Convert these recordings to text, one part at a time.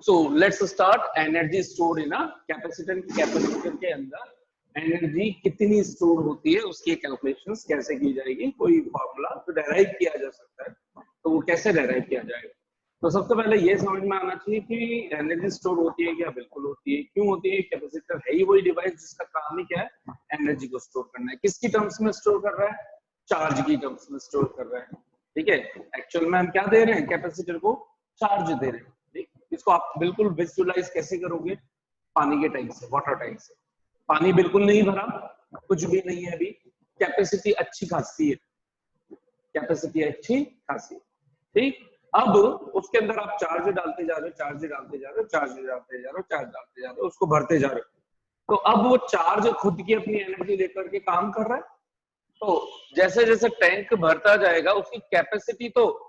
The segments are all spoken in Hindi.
So let's start. Energy stored in a capacitor के अंदर एनर्जी कितनी स्टोर होती है उसकी कैलकुलेशंस कैसे की जाएगी, कोई फॉर्मूला तो डेराइव किया जा सकता है, तो वो कैसे डेराइव किया जाएगा। तो सबसे पहले ये समझ में आना चाहिए कि एनर्जी स्टोर होती है क्या, बिल्कुल होती है। क्यों होती है? कैपेसिटर है ही वही डिवाइस जिसका काम ही क्या है, एनर्जी को स्टोर करना है। किसकी टर्म्स में स्टोर कर रहा है? चार्ज की टर्म्स में स्टोर कर रहा है। ठीक है, एक्चुअल में हम क्या दे रहे हैं, कैपेसिटर को चार्ज दे रहे हैं। इसको आप बिल्कुल विजुअलाइज कैसे करोगे, पानी के टैंक से, वाटर टैंक से। पानी बिल्कुल नहीं भरा, कुछ भी नहीं है अभी, कैपेसिटी अच्छी खासी है, कैपेसिटी अच्छी खासी। ठीक, अब उसके अंदर आप चार्ज डालते जा रहे हो, चार्ज डालते जा रहे हो, चार्ज डालते जा रहे हो, चार्ज डालते जा रहे हो, उसको भरते जा रहे हो। तो अब वो चार्ज खुद की अपनी एनर्जी लेकर के काम कर रहा है। तो जैसे जैसे टैंक भरता जाएगा उसकी कैपेसिटी तो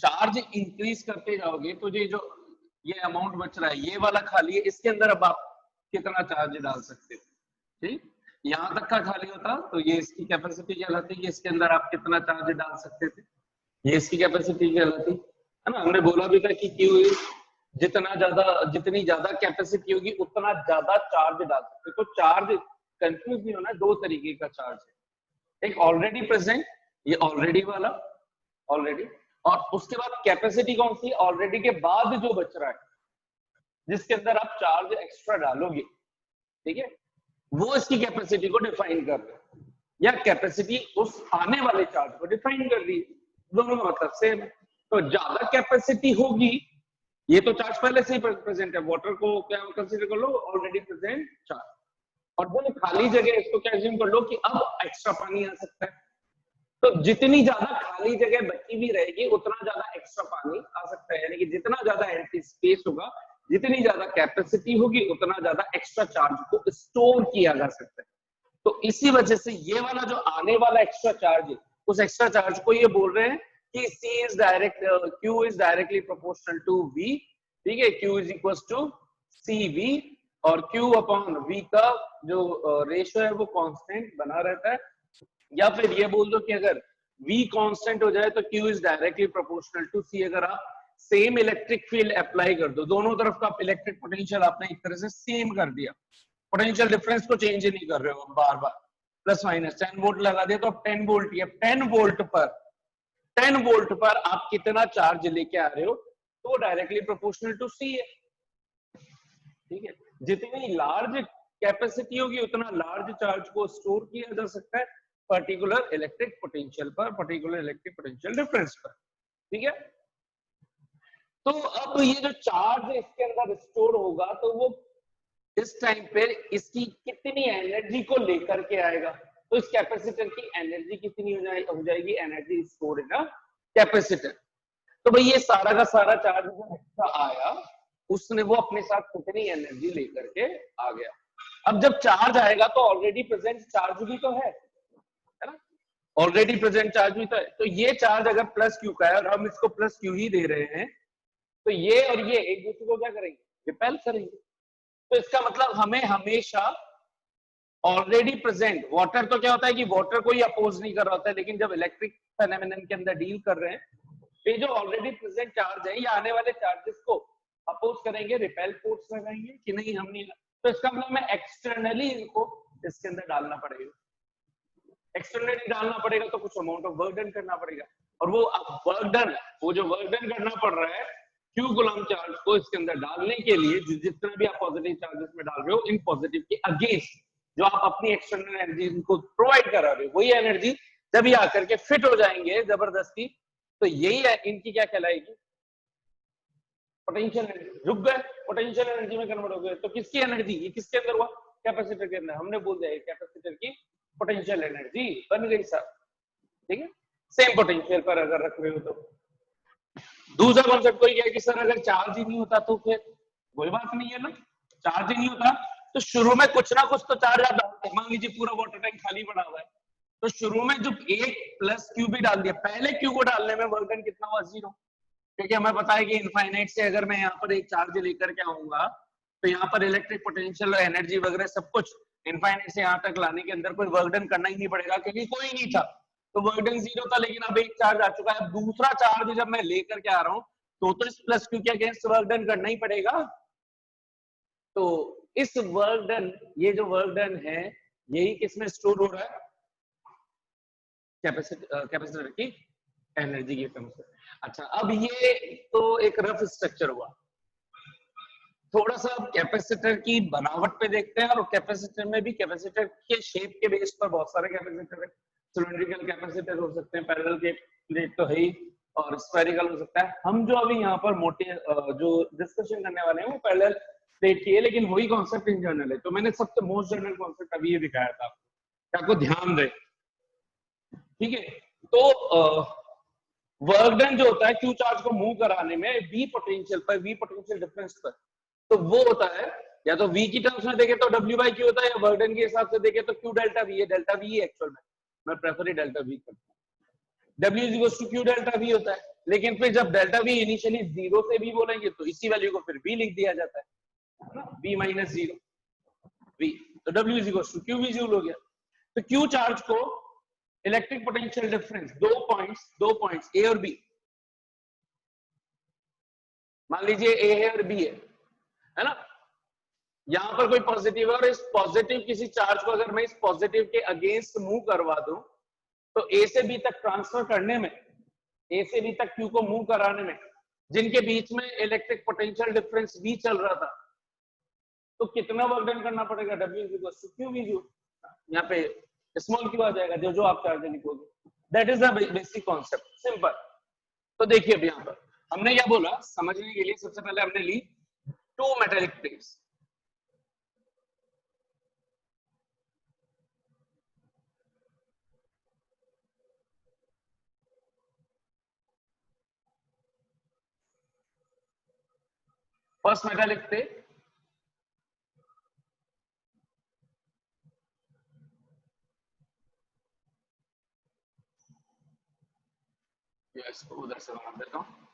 चार्ज इंक्रीज करते जाओगे तो ये अमाउंट बच रहा है, ये वाला खाली है, इसके अंदर अब आप कितना चार्ज डाल सकते हो। ठीक, यहां तक का खाली होता तो ये इसकी कैपेसिटी कहलाती है कि इसके अंदर आप कितना चार्ज डाल सकते थे, ये इसकी कैपेसिटी कहलाती है ना। हमने बोला भी था कि क्यू जितनी ज्यादा कैपेसिटी होगी उतना ज्यादा चार्ज डाल सकते। तो चार्ज कंफ्यूज नहीं होना, दो तरीके का चार्ज है, एक ऑलरेडी प्रेजेंट, ये ऑलरेडी वाला, ऑलरेडी, और उसके बाद कैपेसिटी कौन सी, ऑलरेडी के बाद जो बच रहा है जिसके अंदर आप चार्ज एक्स्ट्रा डालोगे। ठीक है, वो इसकी कैपेसिटी को डिफाइन कर रहे हैं, या कैपेसिटी उस आने वाले चार्ज को डिफाइन कर रही है। दोनों का मतलब सेम है। तो ज्यादा कैपेसिटी होगी, ये तो चार्ज पहले से ही प्रेजेंट है, वाटर को क्या कंसीडर कर लो, ऑलरेडी प्रेजेंट चार्ज, और वो खाली जगह इसको क्या एज्यूम कर लो कि अब एक्स्ट्रा पानी आ सकता है। तो जितनी ज्यादा खाली जगह बची हुई रहेगी उतना ज्यादा एक्स्ट्रा पानी आ सकता है, यानी कि जितना ज्यादा एम्प्टी स्पेस होगा, जितनी ज्यादा कैपेसिटी होगी, उतना ज्यादा एक्स्ट्रा चार्ज को स्टोर किया जा सकता है। तो इसी वजह से ये वाला जो आने वाला एक्स्ट्रा चार्ज है, उस एक्स्ट्रा चार्ज को ये बोल रहे हैं कि Q is directly proportional to V। ठीक है, Q is equal to CV, और Q अपॉन V का जो रेशियो है वो कांस्टेंट बना रहता है। या फिर ये बोल दो कि अगर V कांस्टेंट हो जाए तो Q is directly proportional to C। अगर आप सेम इलेक्ट्रिक फील्ड अप्लाई कर दो, दोनों तरफ का इलेक्ट्रिक पोटेंशियल आपने एक तरह से सेम कर दिया, पोटेंशियल डिफरेंस को चेंज नहीं कर रहे हो बार बार, प्लस माइनस 10 वोल्ट लगा दिया तो अब 10 वोल्ट ही है। 10 वोल्ट पर आप कितना चार्ज लेके आ रहे हो, तो डायरेक्टली प्रोपोर्शनल टू C है। ठीक है, जितनी लार्ज कैपेसिटी होगी उतना लार्ज चार्ज को स्टोर किया जा सकता है पर्टिकुलर इलेक्ट्रिक पोटेंशियल पर, पर्टिकुलर इलेक्ट्रिक पोटेंशियल डिफरेंस पर। ठीक है, तो अब ये जो चार्ज इसके अंदर स्टोर होगा तो वो इस टाइम पे इसकी कितनी एनर्जी को लेकर के आएगा, तो इस कैपेसिटर की एनर्जी कितनी हो जाएगी, एनर्जी स्टोर इन कैपेसिटर। तो भाई ये सारा का सारा चार्ज जो एक्स्ट्रा आया उसने वो अपने साथ कितनी एनर्जी लेकर के आ गया। अब जब चार्ज आएगा तो ऑलरेडी प्रेजेंट चार्ज भी तो है ना, ऑलरेडी प्रेजेंट चार्ज भी तो है। तो ये चार्ज अगर प्लस क्यू का है और हम इसको प्लस क्यू ही दे रहे हैं, तो ये और ये एक दूसरे को क्या करेंगे, रिपेल करेंगे। तो इसका मतलब हमें हमेशा ऑलरेडी प्रेजेंट वाटर, तो क्या होता है कि वाटर को ही अपोज नहीं कर रहा होता है, लेकिन जब इलेक्ट्रिक फेनोमेनन के अंदर डील कर रहे हैं, ये जो ऑलरेडी प्रेजेंट चार्ज है, ये आने वाले चार्जेस को अपोज करेंगे, रिपेल फोर्स लगाएंगे कि नहीं, हम नहीं। तो इसका मतलब हमें एक्सटर्नली इनको इसके अंदर डालना पड़ेगा, एक्सटर्नली डालना पड़ेगा, तो कुछ अमाउंट ऑफ वर्क डन करना पड़ेगा। और वो वर्क डन, वो जो वर्क डन करना पड़ रहा है क्यू कूलम चार्ज को इसके अंदर डालने के लिए, जितना भी आप पॉजिटिव चार्जेस में डाल रहे हो, इन पॉजिटिव के अगेंस्ट जो आप अपनी एक्सटर्नल एनर्जी इनको प्रोवाइड करा रहे हो, वही एनर्जी जब ये आकर के फिट हो जाएंगे जबरदस्ती, तो यही है इनकी क्या कहलाएगी, पोटेंशियल एनर्जी। रुक गए, पोटेंशियल एनर्जी में कन्वर्ट हो गए, तो किसकी एनर्जी, ये किसके अंदर हुआ, कैपेसिटर के अंदर। हमने बोल दिया कैपेसिटर की पोटेंशियल एनर्जी बन गई सर। ठीक है, सेम पोटेंशियल पर अगर रख रहे हो तो। दूसरा कॉन्सेप्ट कोई है कि सर अगर चार्ज ही नहीं होता तो फिर कोई बात नहीं है ना, चार्ज ही नहीं होता तो शुरू में कुछ ना कुछ तो चार्ज आता है। मान लीजिए पूरा वाटर टैंक खाली पड़ा हुआ है, तो शुरू में जब एक प्लस क्यू भी डाल दिया, पहले क्यू को डालने में वर्क डन कितना हुआ, 0, क्योंकि हमें पता है कि इनफाइनाइट से अगर मैं यहाँ पर एक चार्ज लेकर के आऊंगा तो यहाँ पर इलेक्ट्रिक पोटेंशियल और एनर्जी वगैरह सब कुछ इनफाइनाइट से यहाँ तक लाने के अंदर कोई वर्क डन करना ही नहीं पड़ेगा, क्योंकि कोई नहीं था। तो वर्क डन 0 था, लेकिन अब एक चार्ज आ चुका है। अब दूसरा चार्ज जब मैं लेकर के आ रहा हूं तो इस प्लस क्यू के अगेंस्ट वर्क डन करना ही पड़ेगा। तो इस वर्क डन, ये जो वर्क डन है यही किसमें स्टोर हो रहा है, कैपेसिटर की एनर्जी के टर्म्स में। अच्छा, अब ये तो एक रफ स्ट्रक्चर हुआ। थोड़ा सा अब कैपेसिटर की बनावट पे देखते हैं, और कैपेसिटर में भी कैपेसिटर के शेप के बेस पर बहुत सारे कैपेसिटर है। सिलिंड्रिकल कैपेसिटर हो सकते हैं, पैरेलल के प्लेट तो है ही, और स्फेरिकल हो सकता है। हम जो अभी यहाँ पर मोटे जो डिस्कशन करने वाले हैं वो पैरेलल प्लेट की है, लेकिन वही कॉन्सेप्ट इन जनरल है। तो मैंने सबसे मोस्ट जनरल कॉन्सेप्ट अभी ये दिखाया था आपको, आपको ध्यान दे, ठीक है। तो वर्क डन जो होता है क्यू चार्ज को मूव कराने में वी पोटेंशियल पर, वी पोटेंशियल डिफरेंस पर, तो वो होता है या तो v की टर्म्स में देखे तो w बाई क्यू होता है, या वर्क डन के हिसाब से देखे तो q डेल्टा v है। डेल्टा v एक्चुअल में मैं प्रेफर ही डेल्टा v करता हूं। w is equals to q delta v होता है, लेकिन फिर जब डेल्टा v इनिशियली 0 से भी बोलेंगे तो इसी वैल्यू को फिर v लिख दिया जाता है ना, v माइनस 0 v, तो w is equals to q v joule हो गया। तो q चार्ज को इलेक्ट्रिक पोटेंशियल डिफरेंस दो पॉइंट्स a और b, मान लीजिए a है और b है ना, यहां पर कोई पॉजिटिव है, और इस पॉजिटिव किसी चार्ज को अगर मैं इस पॉजिटिव के अगेंस्ट मूव करवा दूं तो ए से बी तक ट्रांसफर करने में, ए से बी तक क्यू को मूव कराने में, जिनके बीच में इलेक्ट्रिक पोटेंशियल डिफरेंस v चल रहा था, तो कितना वर्क डन करना पड़ेगा, w is equal to q v joule. यहाँ पे स्मॉल क्यू आ जाएगा, जो आप चार्ज लिखोगे। That is the basic concept, simple. तो देखिए अब यहाँ पर हमने क्या बोला, समझने के लिए सबसे पहले हमने ली two metallic plates. First metallic plate, इसको उधर से बना देता हूं।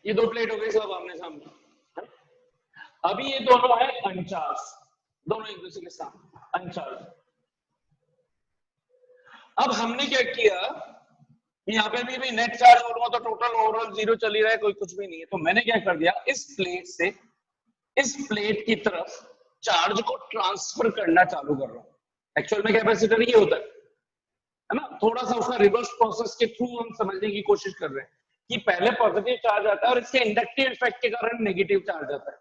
ये दो प्लेट हो गई सब आमने सामने। अभी ये दोनों है अनचार्ज, दोनों एक दूसरे के सामने अनचार्ज। अब हमने क्या किया, यहाँ पे भी नेट चार्ज बोलूंगा तो टोटल ओवरऑल 0 चल ही रहा है, कोई कुछ भी नहीं है। तो मैंने क्या कर दिया, इस प्लेट से इस प्लेट की तरफ चार्ज को ट्रांसफर करना चालू कर रहा हूं। एक्चुअल में कैपेसिटर ये होता है ना, थोड़ा सा उसका रिवर्स प्रोसेस के थ्रू हम समझने की कोशिश कर रहे हैं कि पहले पॉजिटिव चार्ज आता है और इसके इंडक्टिव इफेक्ट के कारण नेगेटिव चार्ज आता है।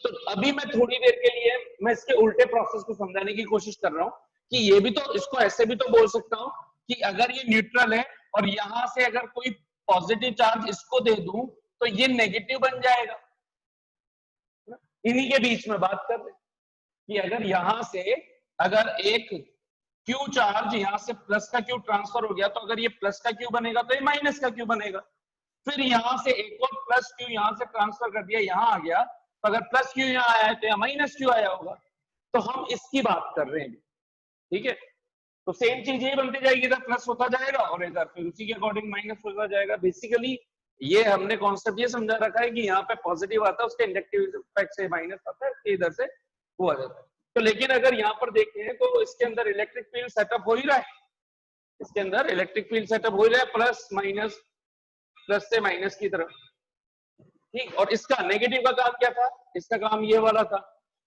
तो अभी मैं थोड़ी देर के लिए मैं इसके उल्टे प्रोसेस को समझाने की कोशिश कर रहा हूं कि ये भी तो, इसको ऐसे भी तो बोल सकता हूं कि अगर ये न्यूट्रल है और यहां से अगर कोई पॉजिटिव चार्ज इसको दे दूं तो ये नेगेटिव बन जाएगा। इन्हीं के बीच में बात कर रहे हैं कि अगर यहां से अगर एक क्यू चार्ज यहां से प्लस का क्यू ट्रांसफर हो गया तो अगर ये प्लस का क्यू बनेगा तो ये माइनस का क्यू बनेगा। फिर यहां से एक और प्लस क्यू यहां से ट्रांसफर कर दिया, यहां आ गया, तो अगर प्लस क्यू यहां आया है तो यहाँ माइनस क्यू आया होगा। तो हम इसकी बात कर रहे हैं, ठीक है। तो सेम चीज ये बनती जाएगी, इधर प्लस होता जाएगा और इधर फिर उसी के अकॉर्डिंग माइनस होता जाएगा। बेसिकली ये हमने कॉन्सेप्ट ये समझा रखा है कि यहाँ पे पॉजिटिव आता है, उसके इंडक्टिव इफेक्ट से माइनस आता है, इधर से वो आ जाता है। तो लेकिन अगर यहाँ पर देखें तो इसके अंदर इलेक्ट्रिक फील्ड सेटअप हो ही रहा है, इसके अंदर इलेक्ट्रिक फील्ड सेटअप हो ही रहा है, प्लस माइनस, प्लस से माइनस की तरफ, ठीक। और इसका नेगेटिव का काम क्या था, इसका काम ये वाला था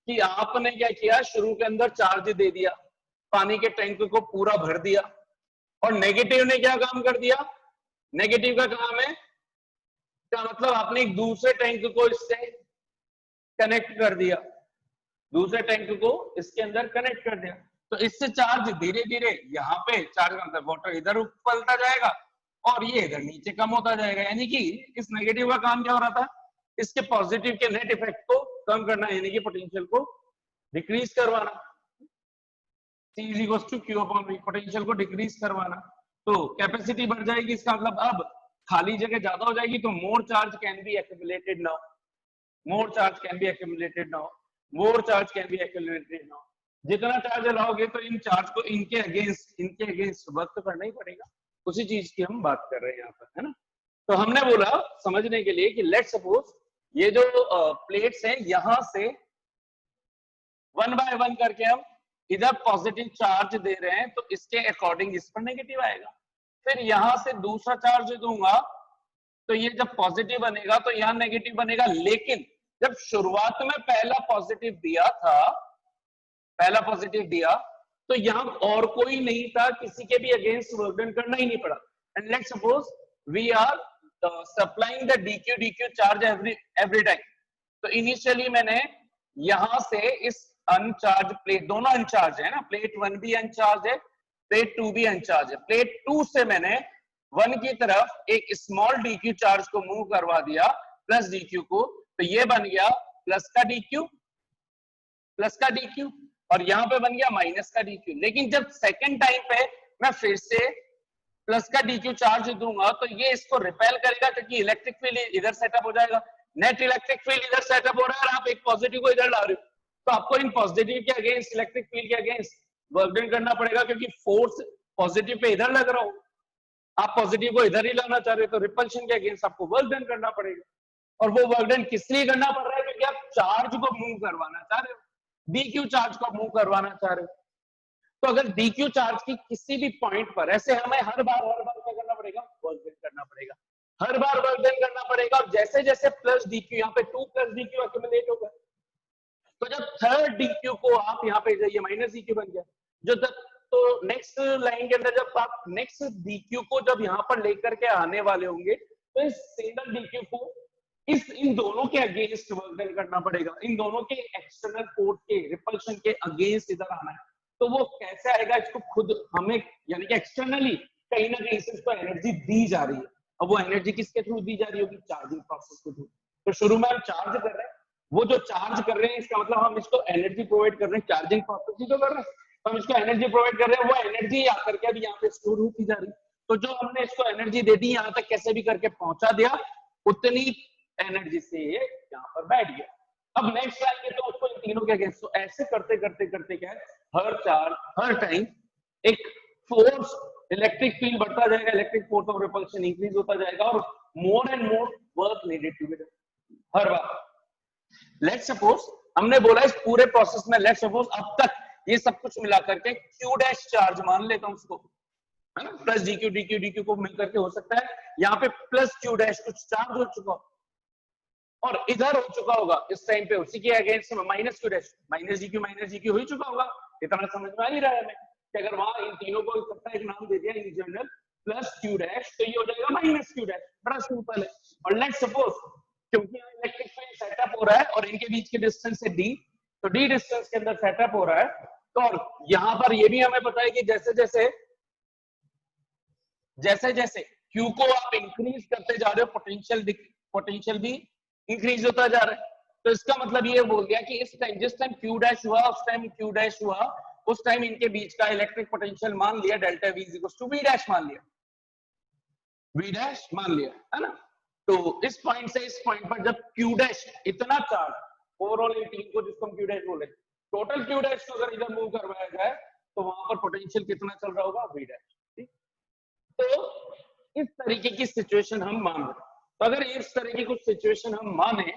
कि आपने क्या किया, शुरू के अंदर चार्ज दे दिया, पानी के टैंक को पूरा भर दिया, और नेगेटिव ने क्या काम कर दिया, नेगेटिव का काम है, क्या मतलब आपने एक दूसरे टैंक को इससे कनेक्ट कर दिया, दूसरे टैंक को इसके अंदर कनेक्ट कर दिया। तो इससे चार्ज धीरे धीरे यहाँ पे चार्ज का मतलब वाटर इधर उछलता जाएगा और ये इधर नीचे कम होता जाएगा। यानी कि इस नेगेटिव का काम क्या हो रहा था, इसके पॉजिटिव के नेट इफेक्ट को कम करना, यानी कि पोटेंशियल को डिक्रीज करवाना। C is equal to Q upon V, potential को डिक्रीज करवाना, तो कैपेसिटी बढ़ जाएगी, इसका मतलब अब खाली जगह ज्यादा हो जाएगी, तो मोर charge can be accumulated now, more charge can be accumulated now, more charge can be accumulated now. जितना चार्ज लाओगे तो इन चार्ज को इनके अगेंस्ट वर्क तो करना ही पड़ेगा, उसी चीज की हम बात कर रहे हैं यहाँ पर, है ना। तो हमने बोला समझने के लिए कि लेट सपोज ये जो प्लेट्स हैं यहां से 1 बाय 1 करके हम इधर पॉजिटिव चार्ज दे रहे हैं, तो इसके अकॉर्डिंग इस पर नेगेटिव आएगा। फिर यहां से दूसरा चार्ज दूंगा तो ये जब पॉजिटिव बनेगा तो यहां नेगेटिव बनेगा, लेकिन जब शुरुआत में पहला पॉजिटिव दिया तो यहां और कोई नहीं था, किसी के भी अगेंस्ट वर्क डन करना ही नहीं पड़ा। And let's suppose we are supplying the dq charge every time, तो इनिशियली मैंने यहां से इस अनचार्ज प्लेट, दोनों अनचार्ज है ना, प्लेट 1 भी अनचार्ज है, प्लेट 2 भी अनचार्ज है, प्लेट 2 से मैंने 1 की तरफ एक स्मॉल dq चार्ज को मूव करवा दिया प्लस dq को, तो ये बन गया प्लस का dq और यहाँ पे बन गया माइनस का dq। लेकिन जब सेकंड टाइम पे मैं फिर से प्लस का dq चार्ज दूंगा तो ये इसको रिपेल करेगा, क्योंकि इलेक्ट्रिक फील्ड इधर सेटअप हो जाएगा, नेट इलेक्ट्रिक फील्ड इधर सेटअप हो रहा है और आप एक पॉजिटिव को इधर ला रहे हो, तो आपको इन पॉजिटिव के अगेंस्ट, इलेक्ट्रिक फील्ड के अगेंस्ट वर्क डन करना पड़ेगा, क्योंकि फोर्स पॉजिटिव पे इधर लग रहा हो, आप पॉजिटिव को इधर ही लाना चाह रहे हो, तो रिपल्शन के अगेंस्ट आपको वर्क डन करना पड़ेगा। और वो वर्क डन किस लिए करना पड़ रहा है, क्योंकि आप चार्ज को मूव करवाना चाह रहे हो, dq चार्ज को मूव करवाना चाह रहे हो। तो अगर dq चार्ज की किसी भी पॉइंट पर ऐसे हमें हर बार क्या करना पड़ेगा, वर्क डन करना पड़ेगा, हर बार वर्क डन करना पड़ेगा। और जैसे जैसे प्लस dq, यहाँ पे 2 प्लस dq एक्यूमुलेट होगा, तो जब थर्ड dq को आप यहाँ पे जाइए माइनस dq बन गया, जो तो नेक्स्ट लाइन के अंदर जब आप नेक्स्ट dq को जब यहाँ पर लेकर के आने वाले होंगे, तो इस सिंगल dq को इन दोनों के अगेंस्ट वर्क डन करना पड़ेगा, इन दोनों के एक्सटर्नल फोर्स के रिपल्शन के अगेंस्ट इधर आना है। तो वो कैसे आएगा, इसको खुद हमें यानी कि एक्सटर्नली कहीं ना कहीं से इसको एनर्जी दी जा रही है। अब वो एनर्जी किसके थ्रू दी जा रही होगी, चार्जिंग प्रोसेस के थ्रू। तो शुरू में हम चार्ज कर रहे हैं, वो जो चार्ज कर रहे हैं इसका मतलब हम इसको एनर्जी प्रोवाइड कर रहे हैं, चार्जिंग प्रोसेस ही तो कर रहे हैं, तो हम इसको एनर्जी प्रोवाइड कर रहे हैं, वो एनर्जी आकर के अभी यहाँ पे स्टोर होती जा रही है। तो जो हमने इसको एनर्जी दे दी, यहाँ तक कैसे भी करके पहुंचा दिया, उतनी एनर्जी से ये यहाँ पर बैठ गया। अब नेक्स्ट आएंगे तो उसको इन तीनों के अगेंस्ट, तो ऐसे करते करते करते क्या है, हर चार्ज हर टाइम एक फोर्स, इलेक्ट्रिक फील्ड बढ़ता जाएगा, electric force of repulsion increase होता जाएगा और more and more work needed to be done हर बार। लेट्स सपोज हमने बोला इस पूरे प्रोसेस में, लेट्स सपोज अब तक ये सब कुछ मिला करके q डैश चार्ज मान लेता हूं उसको, है ना, प्लस dq को मिलकर के हो सकता है यहाँ पे प्लस q डैश कुछ चार्ज हो चुका हो और इधर हो चुका होगा इस टाइम पे उसी के अगेंस्ट में minus q dash, minus dq हो ही चुका होगा। इतना समझ में आ नहीं रहा है हमें कि अगर वहां इन तीनों को इकट्ठा एक नाम दे दिया in general plus q dash, तो ये हो जाएगा माइनस q डैश, बड़ा सिंपल है। और लेट्स सपोज क्योंकि यहाँ इलेक्ट्रिक फील्ड सेटअप हो रहा है और इनके बीच के डिस्टेंस है d, तो d डिस्टेंस के अंदर सेटअप हो रहा है, तो और यहाँ पर ये भी हमें पता है कि जैसे जैसे q को आप इंक्रीज करते जा रहे हो, पोटेंशियल भी इंक्रीज होता जा रहा है। तो इसका मतलब ये बोल गया कि इस टाइम जिस टाइम q डैश हुआ उस टाइम इनके बीच का इलेक्ट्रिक पोटेंशियल मान लिया delta v equals to v dash मान लिया, है ना। तो इस पॉइंट से इस पॉइंट पर जब q डैश इतना चार्ज ओवरऑल इन टीम को जिसको हम q डैश बोले, टोटल q डैश को अगर इधर मूव करवाया जाए तो वहां पर पोटेंशियल कितना चल रहा होगा, v डैश। ठीक, तो इस तरीके की सिचुएशन हम मान रहे। तो अगर इस तरह की कुछ सिचुएशन हम माने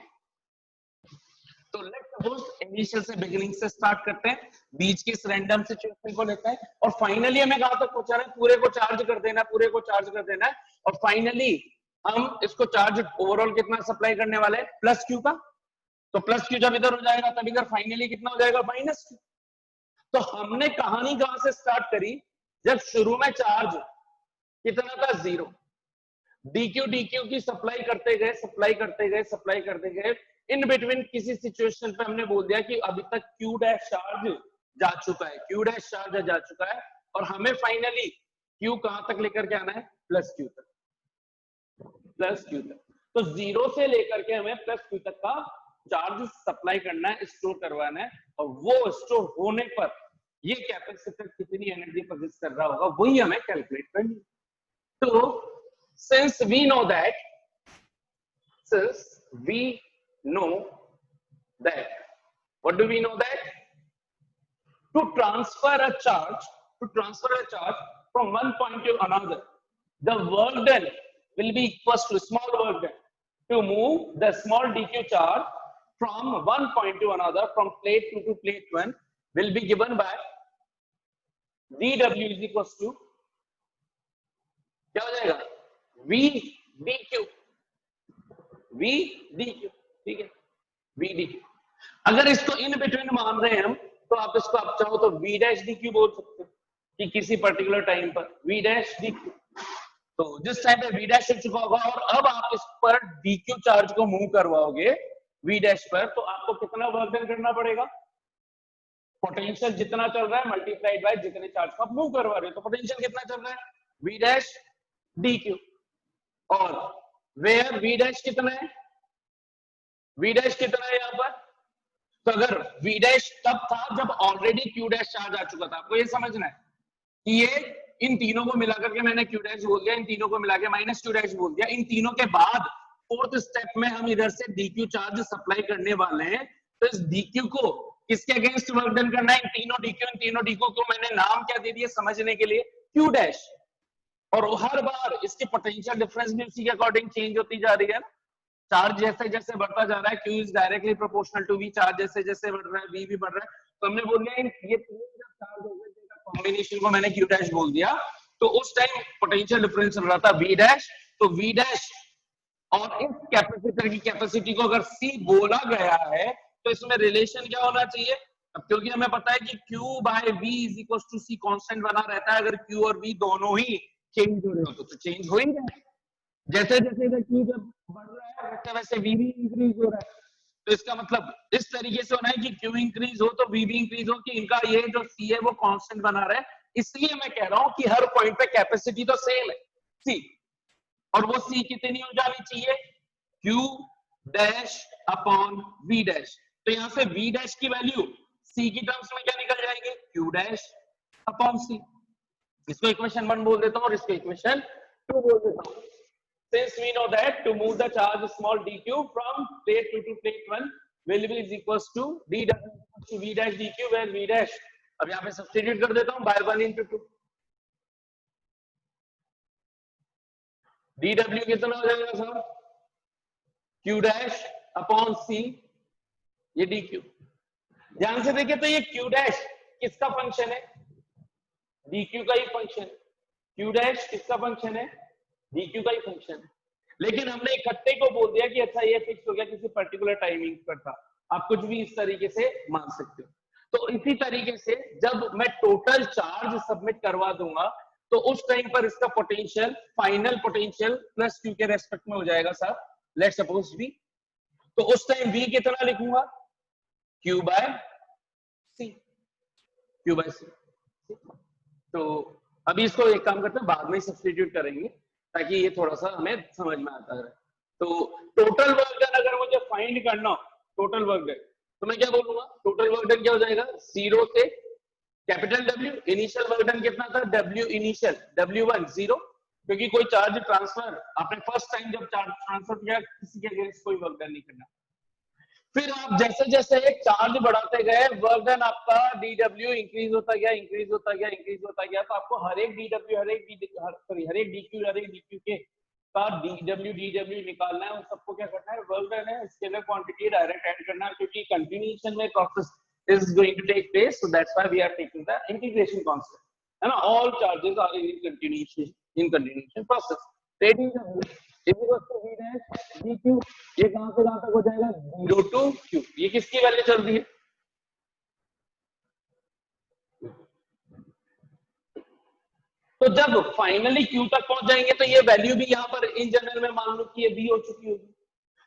तो लेट्स सपोज इनिशियल से बिगिनिंग से स्टार्ट करते हैं, बीच की इस रैंडम सिचुएशन को लेते हैं और फाइनली हमें कहां तक पहुंचा है, पूरे को चार्ज कर देना है और फाइनली हम इसको चार्ज ओवरऑल कितना सप्लाई करने वाले हैं, प्लस q का। तो प्लस q जब इधर हो जाएगा तब इधर फाइनली कितना हो जाएगा, माइनस q। तो हमने कहानी कहां से स्टार्ट करी, जब शुरू में चार्ज कितना था, 0, dq की सप्लाई करते गए इन बिटवीन किसी सिचुएशन पे हमने बोल दिया कि अभी तक q डैश चार्ज जा चुका है और हमें फाइनली q कहां तक लेकर के आना है, प्लस q तक। तो 0 से लेकर के हमें प्लस q तक का चार्ज सप्लाई करना है, स्टोर करवाना है और वो स्टोर होने पर ये कैपेसिटर कितनी एनर्जी प्रोड्यूस कर रहा होगा वही हमें कैलकुलेट करनी है। तो since we know that what do we know that to transfer a charge from one point to another, the work done will be equals to small work done to move the small dq charge from one point to another, from plate 2 to plate 1, will be given by dw is equals to क्या हो जाएगा v dq, ठीक है, v dq। अगर इसको इन बिटवीन मान रहे हैं हम, तो आप इसको आप चाहो तो v डैश dq बोल सकते हो कि किसी पर्टिकुलर टाइम पर v डैश dq। तो जिस टाइम पे v डैश हो चुका होगा और अब आप इस पर dq चार्ज को मूव करवाओगे v डैश पर, तो आपको कितना वर्क डन करना पड़ेगा? पोटेंशियल जितना चल रहा है मल्टीप्लाइड बाय जितने चार्ज को आप मूव करवा रहे हो। तो पोटेंशियल कितना चल रहा है? v dash dq। और वेयर v डैश कितना है? v डैश कितना है यहाँ पर? तो अगर v डैश तब था जब ऑलरेडी q डैश चार्ज आ चुका था। आपको ये समझना है कि ये इन तीनों को मिलाकर के मैंने q डैश बोल दिया, इन तीनों को मिला के माइनस q डैश बोल दिया। इन तीनों के बाद फोर्थ स्टेप में हम इधर से dq चार्ज सप्लाई करने वाले हैं। तो इस dq को किसके अगेंस्ट वर्क डन करना है? इन तीनों dq को मैंने नाम क्या दे दिया समझने के लिए? q dash. और हर बार इसके पोटेंशियल डिफरेंस भी उसी के अकॉर्डिंग चेंज होती जा रही है ना। चार्ज जैसे जैसे बढ़ता जा रहा है Q is directly proportional to V, charge जैसे जैसे बढ़ रहा है V भी बढ़ रहा है। तो हमने बोल दिया ये तीन जब चार्ज हो गए कॉम्बिनेशन को मैंने Q डैश बोल दिया। तो उस टाइम पोटेंशियल डिफरेंस चल रहा था V डैश। तो V डैश और इस कैपेसिटर की कैपेसिटी को अगर C बोला गया है तो इसमें रिलेशन क्या होना चाहिए? अब क्योंकि हमें पता है कि Q by V is equal to C constant बना रहता है। अगर Q और V दोनों ही चेंज हो रहे हो तो चेंज हो ही रहा है। जैसे जैसे इधर Q जब बढ़ रहा है वैसे वैसे V भी इंक्रीज हो रहा है। तो इसका मतलब इस तरीके से होना है कि Q इंक्रीज हो तो V भी इंक्रीज हो, कि इनका ये जो C है वो कांस्टेंट बना रहा है। इसलिए मैं कह रहा हूं कि हर पॉइंट पे कैपेसिटी तो सेम है C, और वो C कितनी हो जानी चाहिए? Q dash upon V dash. तो यहां से V डैश की वैल्यू C की टर्म्स में क्या निकल जाएगी? Q dash upon C। इसको इक्वेशन 1 बोल देता हूं और इसको इक्वेशन 2 बोल देता हूं। Since we know that to move the charge small dq from plate 2 to plate 1 will be is equals to dw to v dash dq, where v dash अब यहाँ पे सब्स्टिट्यूट कर देता हूँ by 1 into 2। dw कितना हो जाएगा साहब? q डैश अपॉन c, ये dq। ध्यान से देखिए तो ये q डैश किसका फंक्शन है? dq का ही फंक्शन। q डैश किसका फंक्शन है? dq का ही फंक्शन है। लेकिन हमने इकट्ठे को बोल दिया कि अच्छा ये फिक्स हो गया किसी पर्टिकुलर टाइमिंग पर था। आप कुछ भी इस तरीके से मान सकते हो। तो इसी तरीके से जब मैं टोटल चार्ज सबमिट करवा दूंगा तो उस टाइम पर इसका potential final potential plus q के रेस्पेक्ट में हो जाएगा सर। लेट्स सपोज v, तो उस टाइम v कितना लिखूंगा? q by c। तो अभी इसको एक काम करते हैं, बाद में सब्स्टिट्यूट करेंगे ताकि ये थोड़ा सा हमें समझ में आता है। तो टोटल वर्क डन अगर मुझे फाइंड करना हो, टोटल वर्क डन, तो मैं क्या बोलूंगा? टोटल वर्क डन क्या हो जाएगा? 0 से capital W, initial work done कितना था? W इनिशियल, W1 0, क्योंकि कोई चार्ज ट्रांसफर आपने फर्स्ट टाइम जब चार्ज ट्रांसफर किया किसी के अगेंस्ट कोई वर्क डन नहीं करना। फिर आप जैसे जैसे चार्ज बढ़ाते गए वर्क डन आपका dw इंक्रीज होता गया, तो आपको हर एक dw हर एक dq के का dw निकालना है। उन सबको क्या करना है? वर्क डन है, स्केलर क्वांटिटी डायरेक्ट ऐड करना है, क्योंकि कंटिन्यूएशन में process is going to take place, so that's why we are taking the integration concept, है ना? All charges are in continuation process। v dash dq, ये कहां से कहां तक हो जाएगा? 0 to q। ये किसकी वैल्यू चल रही है? तो जब फाइनली q तक पहुंच जाएंगे तो ये वैल्यू भी यहाँ पर इन जनरल में मान लो कि ये v हो चुकी होगी,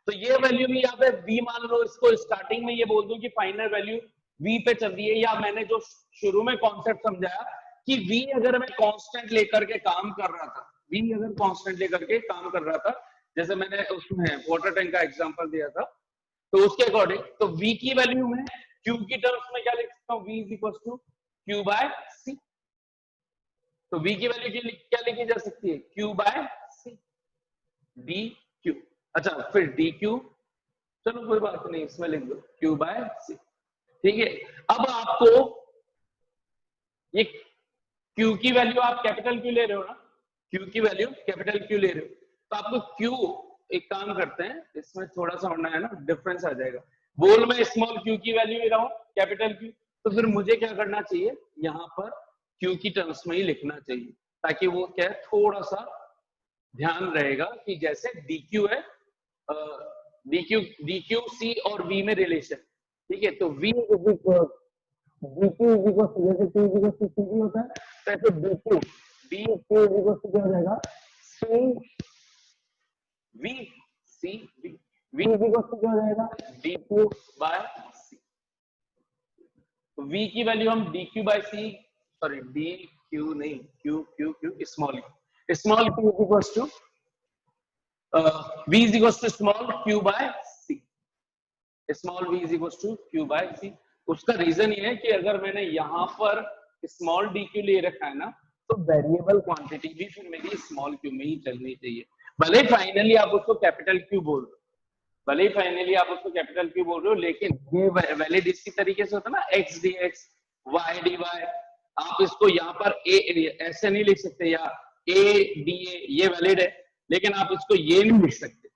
तो ये वैल्यू भी यहाँ पे v मान लो। इसको स्टार्टिंग में ये बोल दूं कि फाइनल वैल्यू v पे चल रही है, या मैंने जो शुरू में कॉन्सेप्ट समझाया कि v अगर मैं कांस्टेंट लेकर के काम कर रहा था, v अगर कांस्टेंट लेकर के काम कर रहा था, जैसे मैंने उसमें वाटर टैंक का एग्जांपल दिया था, तो उसके अकॉर्डिंग तो v की वैल्यू में q की टर्म्स में क्या लिख सकता हूँ? v is equal to Q by C। तो V की वैल्यू क्या लिखी जा सकती है? Q by C, DQ। अच्छा फिर DQ, चलो कोई बात नहीं, इसमें लिख दो Q बाय C। ठीक है, अब आपको ये Q की वैल्यू आप कैपिटल Q ले रहे हो ना, Q की वैल्यू कैपिटल Q ले रहे हो, तो आपको Q, एक काम करते हैं, इसमें थोड़ा सा होना है ना, डिफरेंस आ जाएगा। बोल मैं स्मॉल Q की वैल्यू ले रहा हूँ कैपिटल Q, तो फिर मुझे क्या करना चाहिए, यहाँ पर Q की टर्म्स में ही लिखना चाहिए, ताकि वो क्या है, थोड़ा सा ध्यान रहेगा कि जैसे DQ है, DQ C और V में रिलेशन, ठीक है, तो V DQ जैसे Q C भी होता है, तो ऐसे DQ क्या हो जाएगा, C V C V V क्या हो जाएगा, DQ बाय C। तो V की वैल्यू हम DQ by C, sorry DQ नहीं, Q small Q equals to V is equals to small Q by C, small V is equals to Q by C। उसका रीजन ये है कि अगर मैंने यहाँ पर स्मॉल DQ ले रखा है ना, तो वेरिएबल क्वांटिटी भी फिर मेरी स्मॉल Q में ही चलनी चाहिए, भले फाइनली आप उसको कैपिटल Q बोल रहे हो, भले ही फाइनली आप उसको कैपिटल Q बोल रहे हो, लेकिन ये वैलिड इसी तरीके से होता है ना, x dx y dy, आप इसको यहाँ पर ऐसे नहीं लिख सकते, या a dA, ये वैलिड है, लेकिन आप इसको ये नहीं लिख सकते,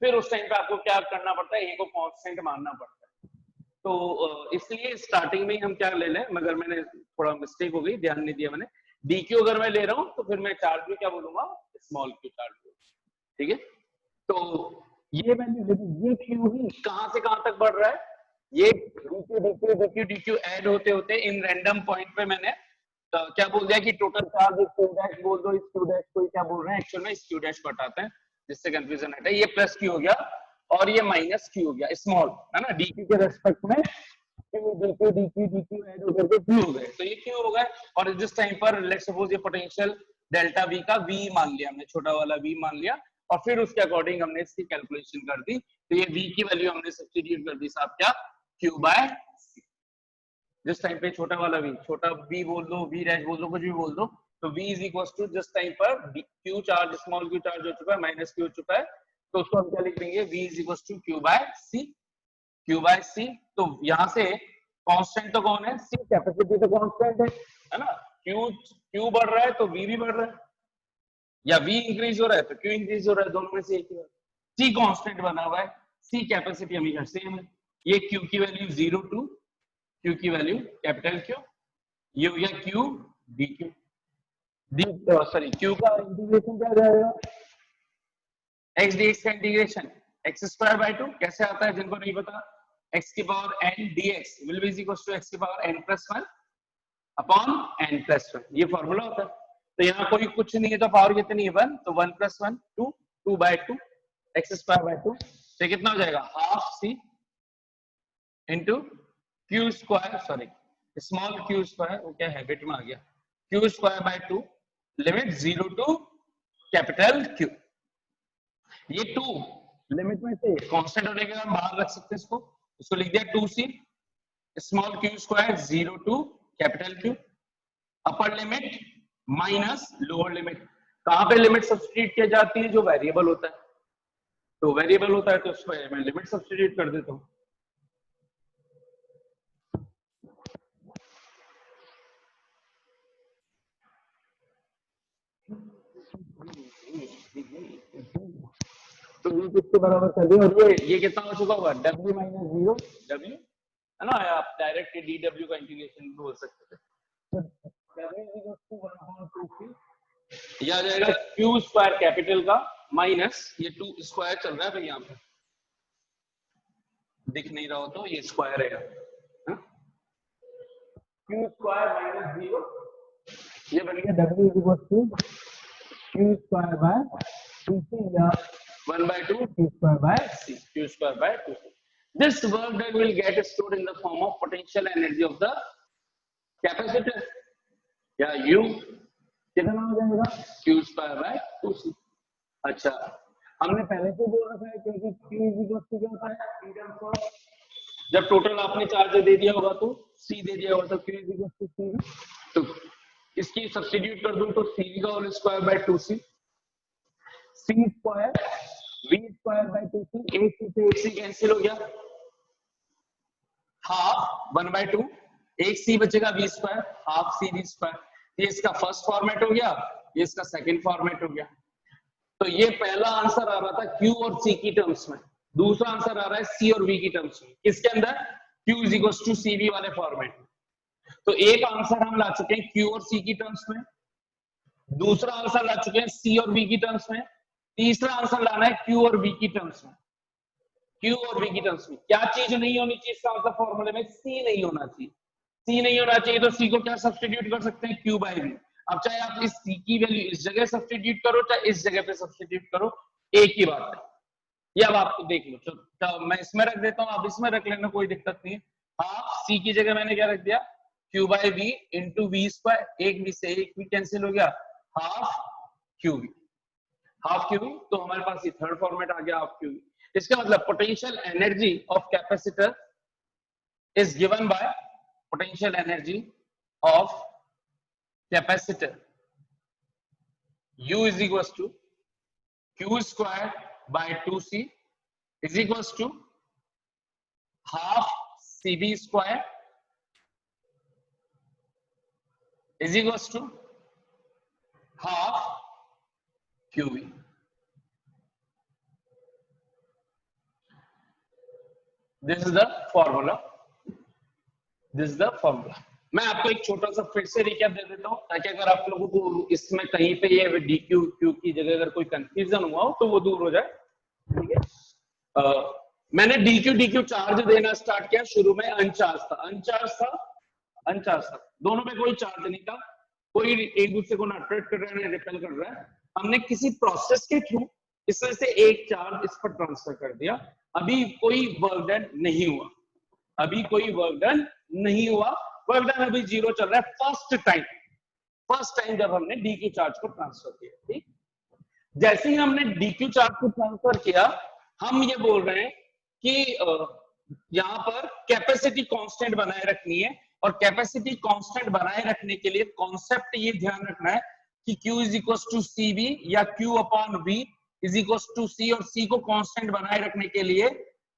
फिर उस टाइम पे आपको क्या करना पड़ता है, ए को कांस्टेंट मानना पड़ता है। तो इसलिए स्टार्टिंग में ही हम क्या ले लें, मगर मैंने थोड़ा मिस्टेक हो गई, ध्यान नहीं दिया मैंने, DQ अगर मैं ले रहा हूं तो फिर मैं चार्ज भी क्या बोलूंगा, स्मॉल Q चार्ज, ठीक है। तो ये वैल्यू, ये Q ही कहां से कहां तक बढ़ रहा है, ये DQ ऐड होते होते इन रैंडम पॉइंट पे मैंने तो क्या बोल दिया कि टोटल चार्ज Q डैश बोल दो, Q डैश कोई क्या बोल रहे हैं, एक्चुअल में Q डैश को हटाते हैं जिससे कंफ्यूजन हटे, ये प्लस Q हो गया और ये माइनस Q हो गया, स्मॉल है ना, DQ के रेस्पेक्ट में DQ ऐड होकर के Q हो गए, तो ये Q हो गए, और जिस टाइम पर लेट्स सपोज ये पोटेंशियल डेल्टा V का V मान लिया हमने, छोटा वाला V मान लिया, और फिर उसके अकॉर्डिंग हमने इसकी कैलकुलेशन कर दी, तो ये V की वैल्यू हमने सब्स्टिट्यूट कर दी साहब, क्या, Q बाय C। जिस टाइम पे छोटा वाला V, छोटा V बोल दो, V डैश बोल दो, कुछ भी बोल दो, तो V इज इक्वल टू जिस टाइम पर Q charge, small Q charge हो चुका है, माइनस Q हो चुका है, तो उसको हम क्या लिख देंगे, V is equal to Q by C, Q by C। तो यहाँ से कांस्टेंट तो कौन है, C, कैपेसिटी तो कांस्टेंट है ना, Q बढ़ रहा है तो V भी बढ़ रहा है, या V इंक्रीज हो रहा है तो Q इंक्रीज हो रहा है, दोनों में से एक ही है। C कांस्टेंट बना हुआ है, C कैपेसिटी हमेशा सेम है, ये Q की वैल्यू 0 टू Q की वैल्यू कैपिटल Q, ये हो गया Q DQ, सॉरी Q का इंटीग्रेशन क्या जाएगा, x dx का इंटीग्रेशन x स्क्वायर बाय 2, कैसे आता है जिनको नहीं पता, x की power n dx will be equal to x की power n plus 1 upon n plus 1, ये फॉर्मूला होता है। तो यहाँ कोई कुछ नहीं है तो पावर कितनी है 1, तो 1 plus 1 2, 2 by 2 x square by 2, तो कितना हो जाएगा, half C into Q square, sorry small Q square, वो क्या हैबिट में आ गया, Q square by 2 limit 0 to capital Q। ये 2 लिमिट में से कांस्टेंट होने के हम बाहर रख सकते हैं इसको लिख दिया 2C small Q square 0 to capital Q, upper limit minus lower limit, कहां पे लिमिट सब्स्टिट्यूट की जाती है, जो वेरिएबल होता है, तो वेरिएबल होता है तो उसको मैं लिमिट सब्स्टिट्यूट कर देता हूं, तो ये किसके बराबर कर दिया, और ये कितना हो चुका होगा, W माइनस 0 W है ना, आप डायरेक्ट DW का इंटीग्रेशन भी बोल सकते थे, यह आ जाएगा Q स्क्वायर कैपिटल का माइनस ये 2 स्क्वायर चल रहा है भाई, यहाँ पे दिख नहीं रहा हो तो ये स्क्वायर है, Q स्क्वायर माइनस 0, ये बन गया W equal to Q square by 2C या 1 by 2 Q square by C, Q square by 2C. This work done will get stored in the form of potential energy of the capacitor, या U कितना हो जाएगा, Q square by 2C। अच्छा, हमने पहले से बोल रखा है क्योंकि Q इक्वल टू क्या होता है इन टर्म्स ऑफ, जब टोटल आपने चार्ज दे दिया होगा तो सी दे दिया हुआ था, Q is equal to C. तो इसकी सब्स्टिट्यूट कर दूं तो सी का whole square by 2c, C square V square by 2c, एक सी से एक सी कैंसिल हो गया, हाफ 1/2, एक सी बचेगा V square, half C V square. ये इसका फर्स्ट फॉर्मेट हो गया, ये इसका सेकंड फॉर्मेट हो गया। तो ये पहला आंसर आ रहा था Q और C की टर्म्स में, दूसरा आंसर आ रहा है C और V की टर्म्स में। किसके अंदर? Q is equal to CV वाले फॉर्मेट में। तो एक आंसर हम ला चुके हैं Q और C की टर्म्स में, दूसरा आंसर ला चुके हैं C और V की टर्म्स में, तीसरा आंसर लाना है Q और V की टर्म्स में। Q और V की टर्म्स में क्या चीज नहीं होनी चाहिए इसका आंसर फॉर्मूले में? C नहीं होना चाहिए। C नहीं होना चाहिए तो C को क्या सब्स्टिट्यूट कर सकते हैं? Q by V। अब चाहे आप इस C की वैल्यू इस जगह सब्स्टिट्यूट करो, चाहे इस जगह पे सब्स्टिट्यूट करो, एक ही बात है। ये अब आपको देख लो, तो मैं इसमें रख देता हूँ, आप इसमें रख लेना, कोई दिक्कत नहीं है। हाँ, C की जगह मैंने क्या रख दिया? Q by V into V square, एक V से एक V कैंसिल हो गया, हाफ QV, हाफ QV। तो हमारे पास ये थर्ड फॉर्मेट आ गया, हाफ QV। इसका मतलब potential energy of capacitor is given by potential energy of capacitor U is equals to Q square by 2C is equals to half CB square is equals to half QV। This is the formula, this is the formula। मैं आपको एक छोटा सा फिर से रिकैप दे देता हूं, ताकि अगर आप लोगों को इसमें कहीं पे ये DQ Q की जगह अगर कोई कंफ्यूजन हुआ हो तो वो दूर हो जाए। ठीक है, मैंने DQ चार्ज देना स्टार्ट किया, शुरू में अनचार्ज था, दोनों में कोई चार्ज नहीं था, कोई एक दूसरे को ना अट्रैक्ट कर रहा है ना रिपेल कर रहा है। हमने किसी प्रोसेस के थ्रू इसमें से एक चार्ज इस पर ट्रांसफर कर दिया, अभी कोई वर्क डन नहीं हुआ, वर्क डन अभी जीरो चल रहा है। फर्स्ट टाइम जब हमने DQ चार्ज को ट्रांसफर किया, ठीक, जैसे ही हमने DQ चार्ज को ट्रांसफर किया, हम ये बोल रहे हैं कि यहाँ पर कैपेसिटी कांस्टेंट बनाए रखनी है, और कैपेसिटी कांस्टेंट बनाए रखने के लिए कॉन्सेप्ट ये ध्यान रखना है कि Q is equal to CV या Q upon V is equal to C, और C को कांस्टेंट बनाए रखने के लिए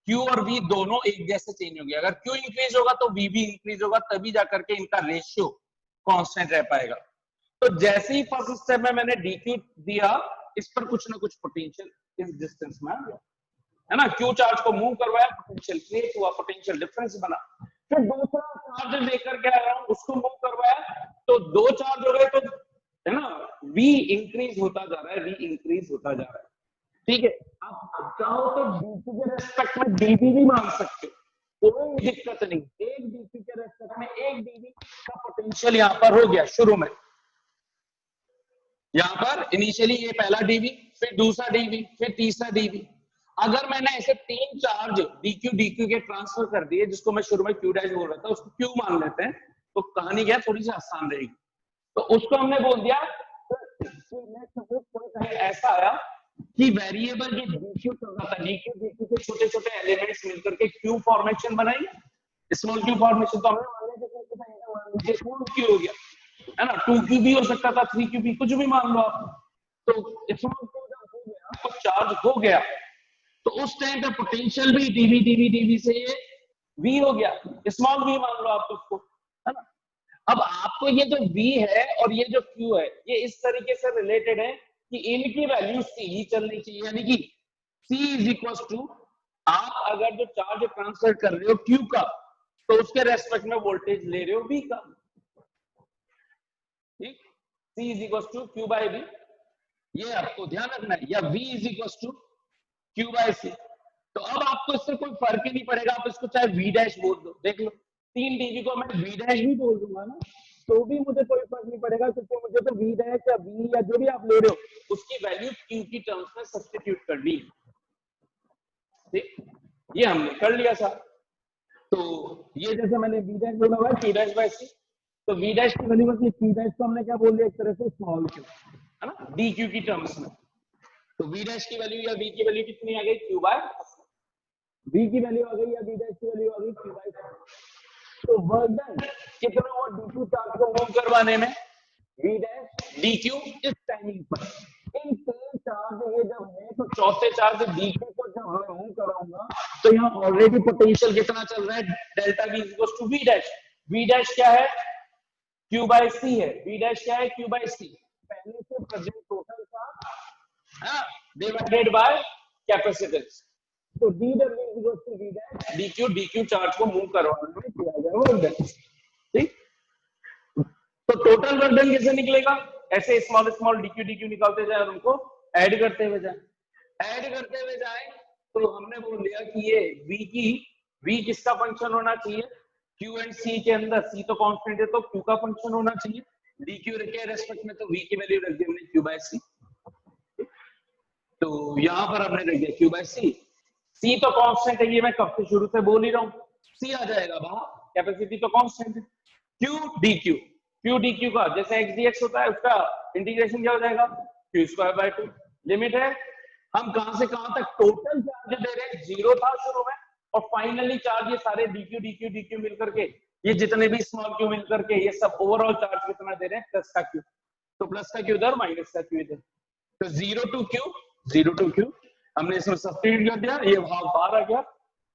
Q और V दोनों एक जैसे चेंज हो गया। अगर Q इंक्रीज होगा तो V भी इंक्रीज होगा, तभी जाकर के इनका रेशियो कांस्टेंट रह पाएगा। तो जैसे ही फर्स्ट स्टेप में मैंने DQ दिया, इस पर कुछ ना कुछ पोटेंशियल इस डिस्टेंस में आ गया, है ना। Q चार्ज को मूव करवाया, पोटेंशियल क्रिएट हुआ, पोटेंशियल डिफरेंस बना। फिर दूसरा चार्ज लेकर के आया हूं, उसको मूव करवाया, तो दो चार्ज हो गए, तो है ना, V इंक्रीज होता जा रहा है, ठीक है। आप चाहो तो DQ के रेस्पेक्ट में dV भी मान सकते हो, कोई दिक्कत नहीं। एक DQ के रेस्पेक्ट में एक dV का पोटेंशियल यहाँ पर हो गया शुरू में, यहाँ पर इनिशियली ये पहला dV, फिर दूसरा dV, फिर तीसरा dV। अगर मैंने ऐसे तीन चार्ज DQ के ट्रांसफर कर दिए, जिसको मैं शुरू में Q डैश बोल रहा था, उसको Q मान लेते हैं, तो कहानी क्या थोड़ी सी आसान रहेगी। तो उसको हमने बोल दिया, ऐसा आया कि वेरिएबल जो DQ चल रहा था, DQ के छोटे छोटे एलिमेंट्स मिलकर के Q फॉर्मेशन बनाएंगे, स्मॉल Q फॉर्मेशन। तो हमने मान लिया स्मॉल Q हो गया, है ना, 2Q भी हो सकता था, 3Q भी, कुछ भी मान लो आप। तो स्मॉल Q जब हो गया तो चार्ज हो गया, तो उस टाइम पे पोटेंशियल भी dV से ये V हो गया, स्मॉल V मान लो आप उसको, है ना। अब आपको ये जो V है और ये जो Q है, ये इस तरीके से रिलेटेड है कि इनकी वैल्यू C ही चलनी चाहिए, यानी कि C इज इक्वल टू, आप अगर जो चार्ज ट्रांसफर कर रहे हो Q का, तो उसके रेस्पेक्ट में वोल्टेज ले रहे हो V का, ठीक। C is equal to Q by V, ये आपको ध्यान रखना है, या V is equal to Q by C। तो अब आपको इससे कोई फर्क ही नहीं पड़ेगा, आप इसको चाहे V डैश बोल दो, देख लो, 3 dV को मैं V डैश भी बोल दूंगा ना, तो भी मुझे कोई फर्क नहीं पड़ेगा, क्योंकि मुझे तो V डैश या V या जो भी आप ले रहे हो, उसकी वैल्यू Q की टर्म्स में सब्स्टिट्यूट करनी है, ठीक। ये हमने कर लिया था। तो ये जैसे मैंने V डैश बोला हुआ है Q डैश बाय C, तो V डैश की वैल्यू बची, Q डैश को हमने क्या बोल दिया, एक तरह से स्मॉल Q, है ना, DQ की टर्म्स में। तो V डैश की वैल्यू या V की वैल्यू कितनी आ गई, Q बाय V की वैल्यू आ गई, या V डैश की वैल्यू आ गई Q बाय। तो वर्क डन कितना हुआ dq चार्ज को मूव करवाने में, v डैश dq इस टाइमिंग पर। इन तीन चार्ज ये जब है तो चौथे चार्ज dq को जब मैं मूव कराऊंगा तो यहाँ ऑलरेडी पोटेंशियल कितना चल रहा है, delta v equals to v dash. v dash क्या है, q बाय c है। v डैश क्या है, q बाय c, पहले से present total charge divided by capacitance. तो dw equals to v dash dq charge को मूव करवाने में किया गया वर्क डन। ठीक, तो टोटल वर्क डन कैसे निकलेगा, ऐसे स्मॉल स्मॉल dq निकालते जाए और उनको ऐड करते हुए जाए। तो हमने बोल दिया कि ये v किसका फंक्शन होना चाहिए, q एंड c के अंदर, c तो कांस्टेंट है तो q का फंक्शन होना चाहिए, dq के रेस्पेक्ट में तो v की वैल्यू रख दी हमने q बाय c। तो यहां पर हमने रख दिया q बाय c, c तो कांस्टेंट है, ये मैं कब से शुरू से बोल ही रहा हूं, c आ जाएगा बाहर, कैपेसिटी तो कांस्टेंट है। q dq का जैसे x dx होता है उसका इंटीग्रेशन क्या हो जाएगा, q स्क्वायर बाय 2। लिमिट है, हम कहां से कहां तक टोटल चार्ज दे रहे हैं, 0 था शुरू में और फाइनली चार्ज ये सारे dq मिलकर के, ये जितने भी स्मॉल q मिलकर के ये सब ओवरऑल चार्ज कितना दे रहे हैं, प्लस का q। तो प्लस का q इधर, माइनस का q इधर, तो 0 टू q हमने इसमें सब्स्टिट्यूट कर दिया, ये भाग बाहर आ गया,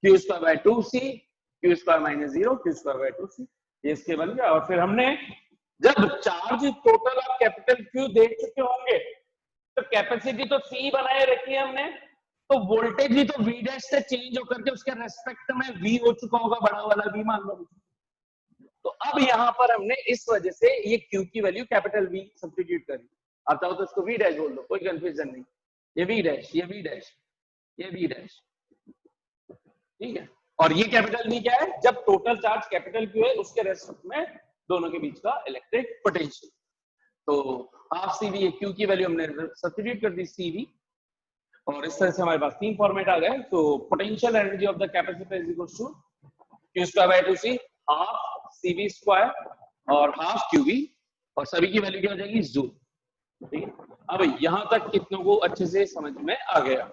q square by 2c, q square minus 0, q square by 2c, ये इसके बन गया। और फिर हमने जब चार्ज टोटल आप कैपिटल Q देख चुके होंगे तो कैपेसिटी तो C बनाए रखी है हमने, तो वोल्टेज भी तो V डैश से चेंज होकर के उसके रेस्पेक्ट में V हो चुका होगा, बड़ा वाला V मान लो। तो अब यहाँ पर हमने इस वजह से ये Q की वैल्यू कैपिटल V सब्स्टिट्यूट करी, आप चाहो तो इसको V डैश बोल दो, कोई कंफ्यूजन नहीं, ये V डैश, ये V डैश, ये V डैश, ठीक है। और ये कैपिटल V क्या है, जब टोटल चार्ज कैपिटल Q है उसके रेस्पेक्ट में दोनों के बीच का इलेक्ट्रिक पोटेंशियल। तो हाफ CV Q की वैल्यू हमने सब्स्टिट्यूट कर दी CV, और इस तरह से हमारे पास तीन फॉर्मेट आ गए। तो potential energy of the capacitor is equal to Q square by 2C, half CV square और हाफ QV, और सभी की वैल्यू क्या हो जाएगी, जूल। ठीक है, अब यहां तक कितनों को अच्छे से समझ में आ गया।